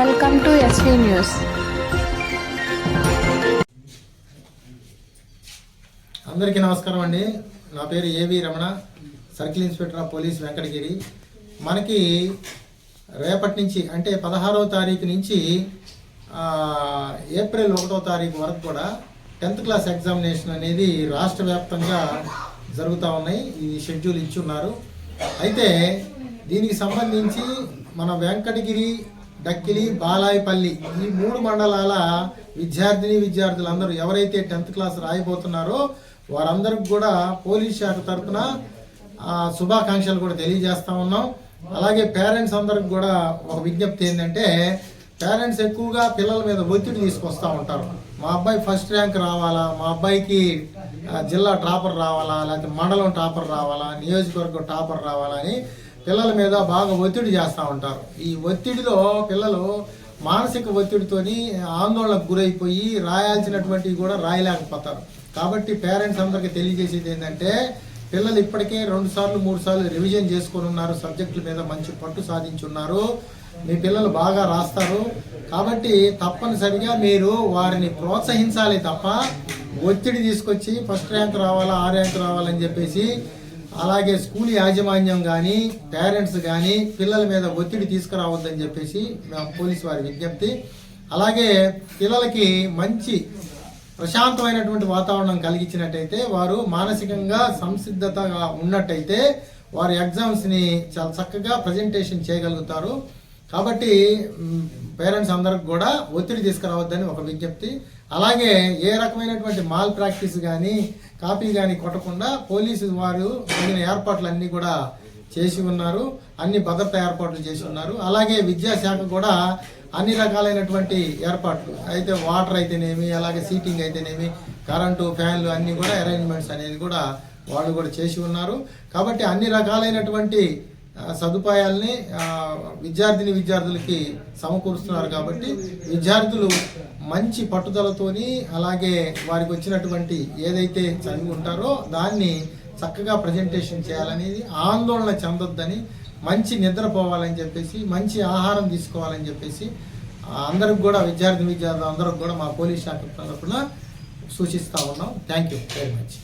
Welcome to SV news. అందరికీ నమస్కారం అండి. నా పేరు ఏవి Ramana, circle inspector of police Venkatagiri. మనకి రేపటి నుంచి అంటే 16వ తారీఖు నుంచి ఏప్రిల్ 1వ తారీఖు వరకు కూడా 10th క్లాస్ ఎగ్జామినేషన్ అనేది రాష్ట్ర వ్యాప్తంగా జరుగుతూ ఉన్నాయి. ఈ షెడ్యూల్ ఇచ్చున్నారు. అయితే దీనికి సంబంధించి మన వెంకటగిరి, డక్కిలి, బాలాయపల్లి ఈ 3 మండలాల విద్యార్థులందరూ ఎవరైతే 10th క్లాస్ రాయబోతున్నారో వారందరికి కూడా పోలీస్ శాఖ తరఫున శుభాకాంక్షలు కూడా తెలియజేస్తా ఉన్నాం. అలాగే పేరెంట్స్ అందరికి కూడా ఒక విజ్ఞప్తి ఏంటంటే, పేరెంట్స్ ఎక్కువగా పిల్లల మీద ఒత్తిడి తీసుకొస్తూ ఉంటారు. మా అబ్బాయి ఫస్ట్ ర్యాంక్ రావాలా, మా అబ్బాయికి జిల్లా టాపర్ రావాలా, లేకపోతే మండలం టాపర్ రావాలా, నియోజకవర్గం టాపర్ రావాలా అని పిల్లల మీద బాగా ఒత్తిడి చేస్తూ ఉంటారు. ఈ ఒత్తిడిలో పిల్లలు మానసిక ఒత్తిడితోని ఆందోళనకు గురైపోయి రాయాల్సినటువంటివి కూడా రాయలేకపోతారు. కాబట్టి పేరెంట్స్ అందరికీ తెలియజేసేది ఏంటంటే, పిల్లలు ఇప్పటికే 2 సార్లు 3 సార్లు రివిజన్ చేసుకొని ఉన్నారు, సబ్జెక్టుల మీద మంచి పట్టు సాధించున్నారు. మీ పిల్లలు బాగా రాస్తారు. కాబట్టి తప్పనిసరిగా మీరు వారిని ప్రోత్సహించాలి తప్ప ఒత్తిడి తీసుకొచ్చి ఫస్ట్ ర్యాంక్ రావాలా, ఆ ర్యాంక్ రావాలని చెప్పేసి, అలాగే స్కూల్ యాజమాన్యం కానీ పేరెంట్స్ కానీ పిల్లల మీద ఒత్తిడి తీసుకురావద్దని చెప్పేసి పోలీసు వారి విజ్ఞప్తి. అలాగే పిల్లలకి మంచి ప్రశాంతమైనటువంటి వాతావరణం కలిగించినట్టయితే, వారు మానసికంగా సంసిద్ధతగా ఉన్నట్టయితే వారు ఎగ్జామ్స్ని చాలా చక్కగా ప్రజెంటేషన్ చేయగలుగుతారు. కాబట్టి పేరెంట్స్ అందరికి కూడా ఒత్తిడి తీసుకురావద్దని ఒక విజ్ఞప్తి. అలాగే ఏ రకమైనటువంటి మాల్ ప్రాక్టీస్ కానీ కాపీ కానీ కొట్టకుండా పోలీసు వారు తగిన ఏర్పాట్లన్నీ కూడా చేసి ఉన్నారు, అన్ని భద్రతా ఏర్పాట్లు చేసి ఉన్నారు. అలాగే విద్యాశాఖ కూడా అన్ని రకాలైనటువంటి ఏర్పాట్లు, అయితే వాటర్ అయితేనేమి, అలాగే సీటింగ్ అయితేనేమి, కరెంటు, ఫ్యాన్లు అన్నీ కూడా అరేంజ్మెంట్స్ అనేది కూడా వాళ్ళు కూడా చేసి ఉన్నారు. కాబట్టి అన్ని రకాలైనటువంటి సదుపాయాల్ని విద్యార్థులకి సమకూరుస్తున్నారు. కాబట్టి విద్యార్థులు మంచి పట్టుదలతోని, అలాగే వారికి వచ్చినటువంటి ఏదైతే చదివి ఉంటారో దాన్ని చక్కగా ప్రజెంటేషన్ చేయాలనేది, ఆందోళన చెందొద్దని, మంచి నిద్రపోవాలని చెప్పేసి, మంచి ఆహారం తీసుకోవాలని చెప్పేసి అందరికి కూడా విద్యార్థులు అందరికి కూడా మా పోలీస్ శాఖ తరఫున సూచిస్తూ ఉన్నాం. Thank you very much.